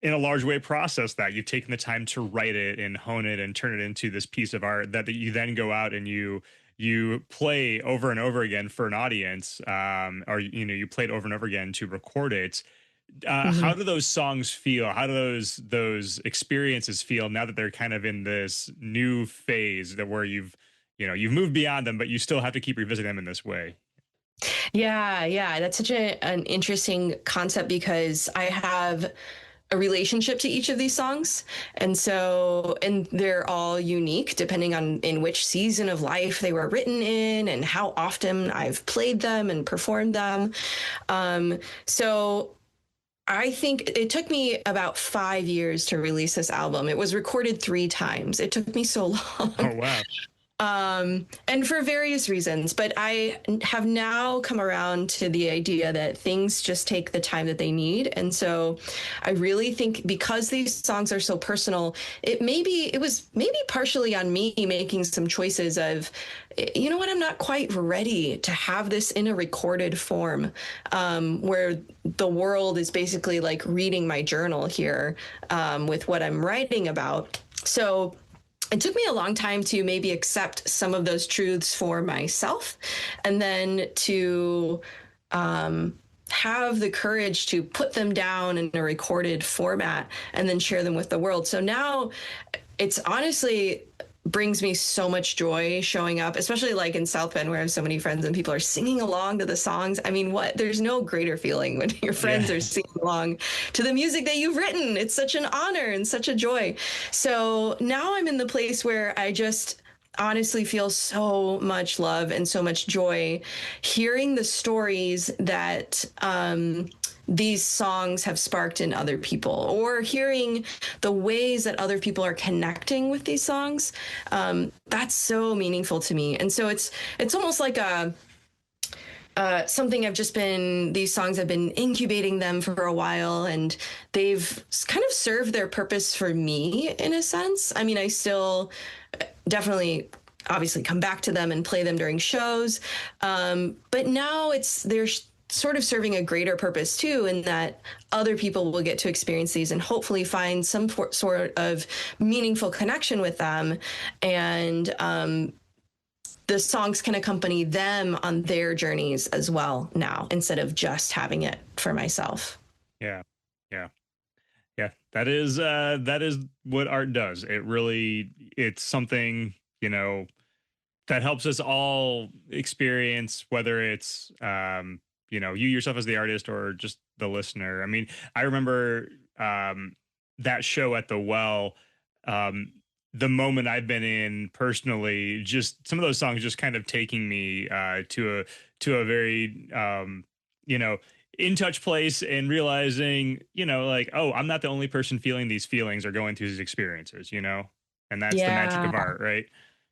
in a large way, processed that. You've taken the time to write it and hone it and turn it into this piece of art that you then go out and you play over and over again for an audience, or you play it over and over again to record it. How do those songs feel? How do those experiences feel now that they're kind of in this new phase that where you've moved beyond them, but you still have to keep revisiting them in this way? Yeah, that's such an interesting concept because I have a relationship to each of these songs. And they're all unique depending on in which season of life they were written in and how often I've played them and performed them. So I think it took me about 5 years to release this album. It was recorded 3 times. It took me so long. Oh wow. And for various reasons, but I have now come around to the idea that things just take the time that they need. And so I really think because these songs are so personal, it was maybe partially on me making some choices of, you know what, I'm not quite ready to have this in a recorded form, where the world is basically like reading my journal here, with what I'm writing about. So it took me a long time to maybe accept some of those truths for myself and then to have the courage to put them down in a recorded format and then share them with the world. So now it's honestly brings me so much joy showing up, especially like in South Bend where I have so many friends and people are singing along to the songs. I mean, there's no greater feeling when your friends are singing along to the music that you've written. It's such an honor and such a joy. So now I'm in the place where I just honestly feel so much love and so much joy hearing the stories that these songs have sparked in other people or hearing the ways that other people are connecting with these songs. That's so meaningful to me. And so it's almost like something these songs have been incubating them for a while and they've kind of served their purpose for me in a sense. I mean, I still definitely obviously come back to them and play them during shows. But now sort of serving a greater purpose too, in that other people will get to experience these and hopefully find some sort of meaningful connection with them. And the songs can accompany them on their journeys as well now, instead of just having it for myself. Yeah. Yeah. Yeah. That is what art does. It's something, that helps us all experience, whether it's, you yourself as the artist or just the listener. I mean, I remember that show at the Well, the moment I've been in personally, just some of those songs just kind of taking me to a very in touch place, and realizing, like, oh, I'm not the only person feeling these feelings or going through these experiences, and that's the magic of art, right?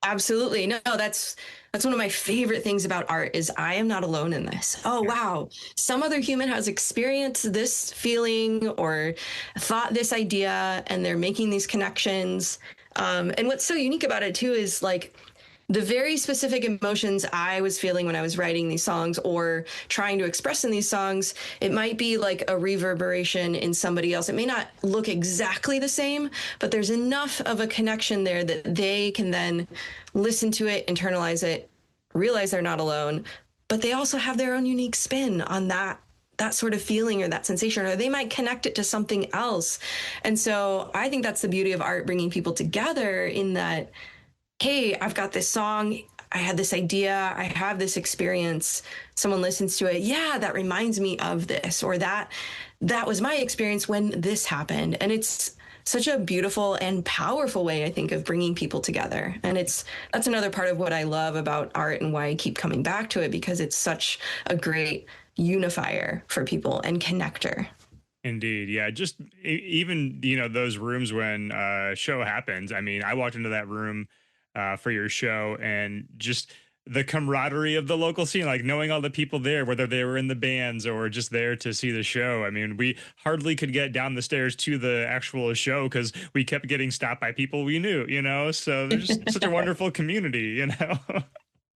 Absolutely. No, that's one of my favorite things about art is I am not alone in this. Oh, wow. Some other human has experienced this feeling or thought this idea, and they're making these connections. And what's so unique about it too is like the very specific emotions I was feeling when I was writing these songs or trying to express in these songs, it might be like a reverberation in somebody else. It may not look exactly the same, but there's enough of a connection there that they can then listen to it, internalize it, realize they're not alone, but they also have their own unique spin on that sort of feeling or that sensation, or they might connect it to something else. And so I think that's the beauty of art, bringing people together in that, hey, I've got this song, I had this idea, I have this experience, someone listens to it, yeah, that reminds me of this, or that was my experience when this happened. And it's such a beautiful and powerful way, I think, of bringing people together. And that's another part of what I love about art and why I keep coming back to it, because it's such a great unifier for people and connector. Indeed. Yeah. Just even, those rooms when a show happens. I mean, I walked into that room for your show, and just the camaraderie of the local scene, like knowing all the people there, whether they were in the bands or just there to see the show. I mean, we hardly could get down the stairs to the actual show because we kept getting stopped by people we knew, so there's just such a wonderful community.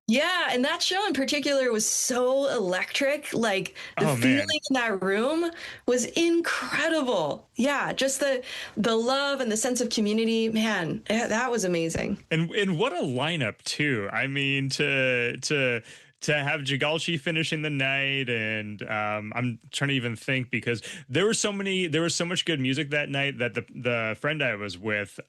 Yeah, and that show in particular was so electric. Like the feeling in that room was incredible. Yeah, just the love and the sense of community, man, that was amazing. And what a lineup too. I mean, to have Jigalchi finishing the night, and I'm trying to even think, because there was so much good music that night that the friend I was with,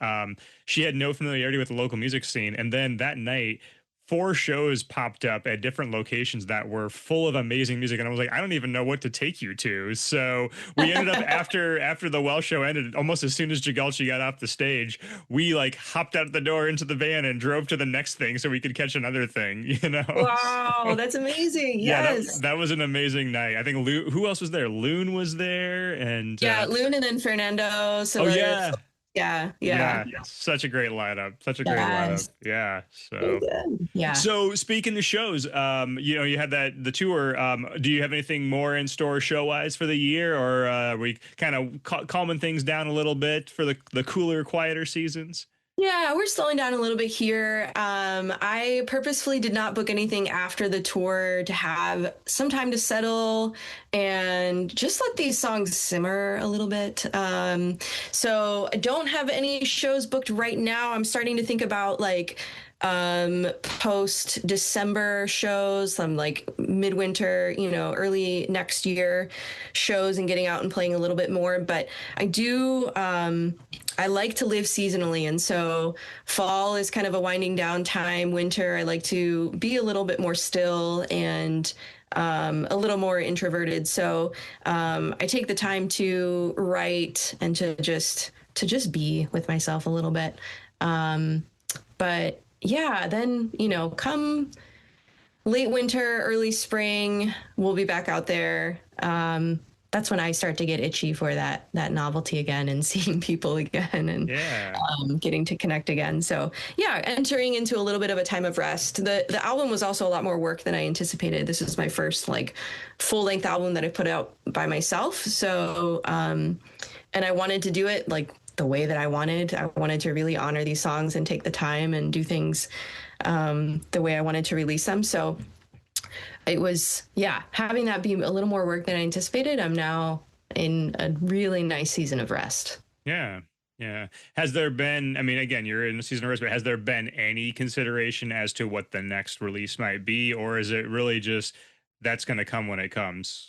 she had no familiarity with the local music scene, and then that night 4 shows popped up at different locations that were full of amazing music. And I was like, I don't even know what to take you to. So we ended up after the Well show ended, almost as soon as Jigalchi got off the stage, we like hopped out the door into the van and drove to the next thing so we could catch another thing, Wow, that's amazing. Yes. Yeah, that was an amazing night. I think who else was there? Loon was there, and Loon, and then Fernando. So Yeah. Such a great lineup. Great lineup. Yeah. So yeah. So speaking of shows, you had the tour. Do you have anything more in store show wise for the year, or are we kind of calming things down a little bit for the cooler, quieter seasons? Yeah, we're slowing down a little bit here. I purposefully did not book anything after the tour to have some time to settle and just let these songs simmer a little bit. So I don't have any shows booked right now. I'm starting to think about like post December shows, some like midwinter, early next year shows, and getting out and playing a little bit more. But I do, I like to live seasonally. And so fall is kind of a winding down time. Winter, I like to be a little bit more still and a little more introverted. So I take the time to write and to just be with myself a little bit. But yeah, then, come late winter, early spring, we'll be back out there. That's when I start to get itchy for that novelty again, and seeing people again, and getting to connect again. So yeah, entering into a little bit of a time of rest. The album was also a lot more work than I anticipated. This is my first like full length album that I put out by myself. So, and I wanted to do it like the way that I wanted. I wanted to really honor these songs and take the time and do things the way I wanted to release them. So it was, yeah, having that be a little more work than I anticipated. I'm now in a really nice season of rest. Yeah. Yeah. Has there been, I mean, again, you're in a season of rest, but has there been any consideration as to what the next release might be? Or is it really just that's going to come when it comes?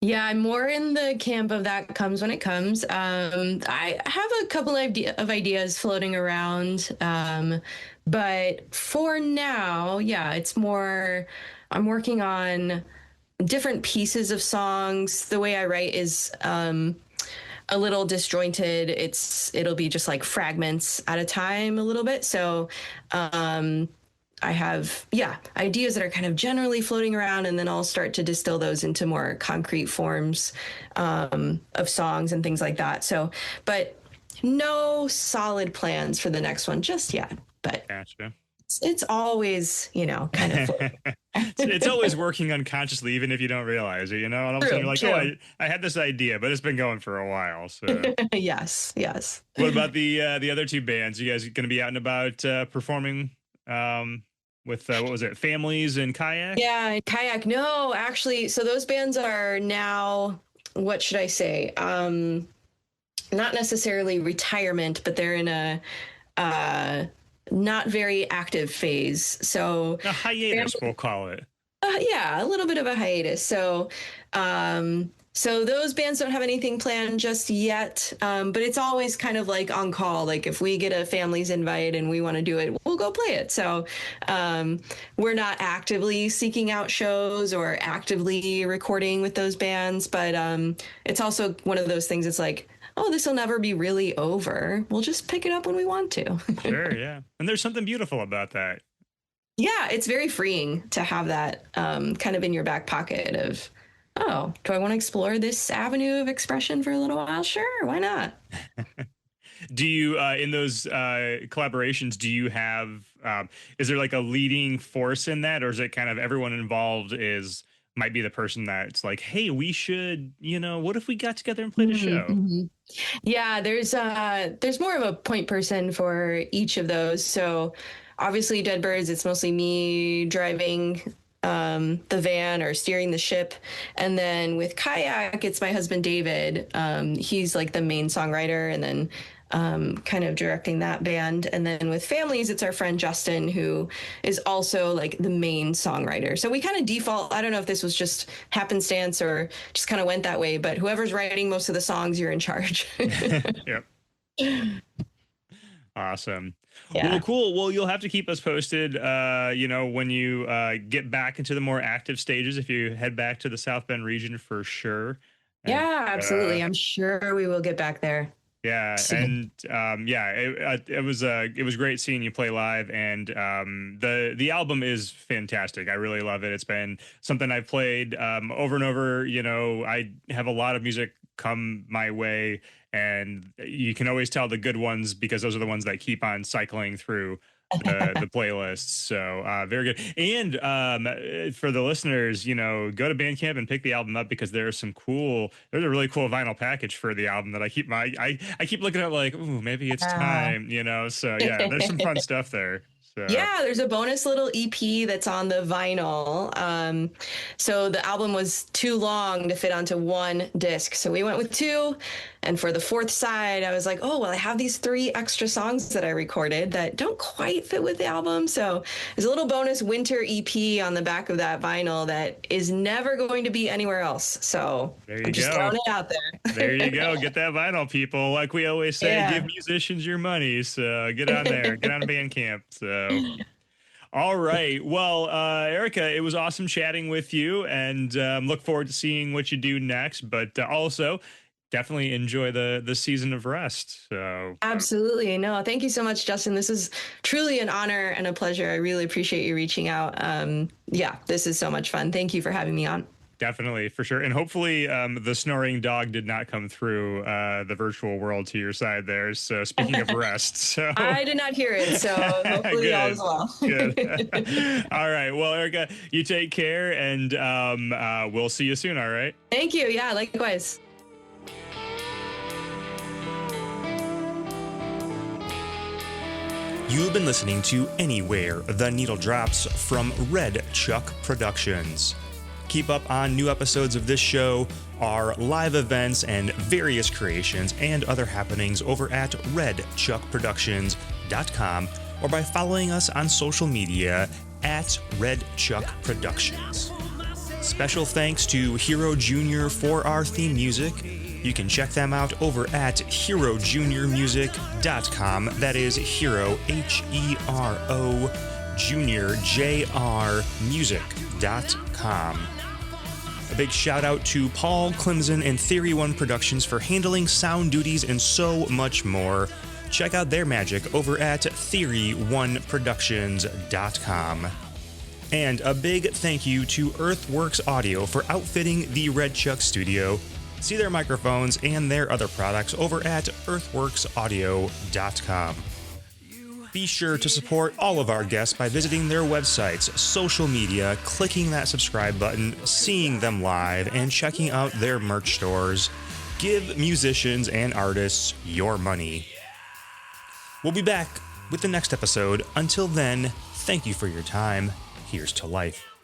Yeah, I'm more in the camp of that comes when it comes. I have a couple of ideas floating around, but for now, yeah, it's more. I'm working on different pieces of songs. The way I write is a little disjointed. It'll be just like fragments at a time, a little bit. So I have, yeah, ideas that are kind of generally floating around, and then I'll start to distill those into more concrete forms of songs and things like that. So, but no solid plans for the next one just yet. But Gotcha. it's always, kind of It's always working unconsciously, even if you don't realize it, and all of a sudden you're like, True. oh, I had this idea, but it's been going for a while. So yes, yes. what about the other two bands? You guys going to be out and about performing with what was it, Families and Kayak? Yeah, kayak. No, actually, so those bands are now, what should I say? Not necessarily retirement, but they're in a not very active phase. So A hiatus, we'll call it. yeah, a little bit of a hiatus. So so those bands don't have anything planned just yet, but it's always kind of like on call. Like if we get a family's invite and we want to do it, we'll go play it. So we're not actively seeking out shows or actively recording with those bands, but it's also one of those things. It's like, oh, this will never be really over. We'll just pick it up when we want to. Sure, yeah. And there's something beautiful about that. Yeah, it's very freeing to have that kind of in your back pocket of, oh, do I want to explore this avenue of expression for a little while? Sure, why not? Do you, in those collaborations, do you have, is there like a leading force in that, or is it kind of everyone involved might be the person that's like, hey, we should, what if we got together and played a show? Mm-hmm. Yeah, there's more of a point person for each of those. So obviously Dead Birds, it's mostly me driving the van or steering the ship. And then with Kayak, it's my husband, David. He's like the main songwriter and then kind of directing that band. And then with Families, it's our friend Justin, who is also like the main songwriter. So we kind of default. I don't know if this was just happenstance or just kind of went that way, but whoever's writing most of the songs, you're in charge. Yep. Awesome. Yeah. Well, cool. Well, you'll have to keep us posted, when you get back into the more active stages, if you head back to the South Bend region for sure. Yeah, absolutely. I'm sure we will get back there. Yeah, and it was great seeing you play live, and the album is fantastic. I really love it. It's been something I've played over and over. I have a lot of music come my way, and you can always tell the good ones because those are the ones that keep on cycling through the playlists. So very good. And for the listeners, go to Bandcamp and pick the album up because there's a really cool vinyl package for the album that I keep looking at like, ooh, maybe it's time, so yeah, there's some fun stuff there. So. Yeah, there's a bonus little EP that's on the vinyl. So the album was too long to fit onto one disc. So we went with two. And for the fourth side, I was like, oh, well, I have these 3 extra songs that I recorded that don't quite fit with the album. So there's a little bonus winter EP on the back of that vinyl that is never going to be anywhere else. So I'm just throwing it out there. There you go. Get that vinyl, people. Like we always say, give musicians your money. So get on there. Get on Bandcamp. So. All right. Well, Erica, it was awesome chatting with you, and look forward to seeing what you do next. But also, definitely enjoy the season of rest. So absolutely. No, thank you so much, Justin. This is truly an honor and a pleasure. I really appreciate you reaching out. This is so much fun. Thank you for having me on. Definitely, for sure. And hopefully the snoring dog did not come through the virtual world to your side there. So speaking of rest. So I did not hear it. So hopefully all is well. Good. All right. Well, Erica, you take care, and we'll see you soon. All right. Thank you. Yeah, likewise. You've been listening to Anywhere the Needle Drops from Red Chuck Productions. Keep up on new episodes of this show, our live events, and various creations and other happenings over at redchuckproductions.com or by following us on social media at Red Chuck Productions. Special thanks to Hero Jr. for our theme music. You can check them out over at herojuniormusic.com. That is Hero, H-E-R-O, Junior, J-R, music.com. A big shout out to Paul Clemson and Theory One Productions for handling sound duties and so much more. Check out their magic over at theory1productions.com. And a big thank you to Earthworks Audio for outfitting the Red Chuck studio. See their microphones and their other products over at earthworksaudio.com. Be sure to support all of our guests by visiting their websites, social media, clicking that subscribe button, seeing them live, and checking out their merch stores. Give musicians and artists your money. We'll be back with the next episode. Until then, thank you for your time. Here's to life.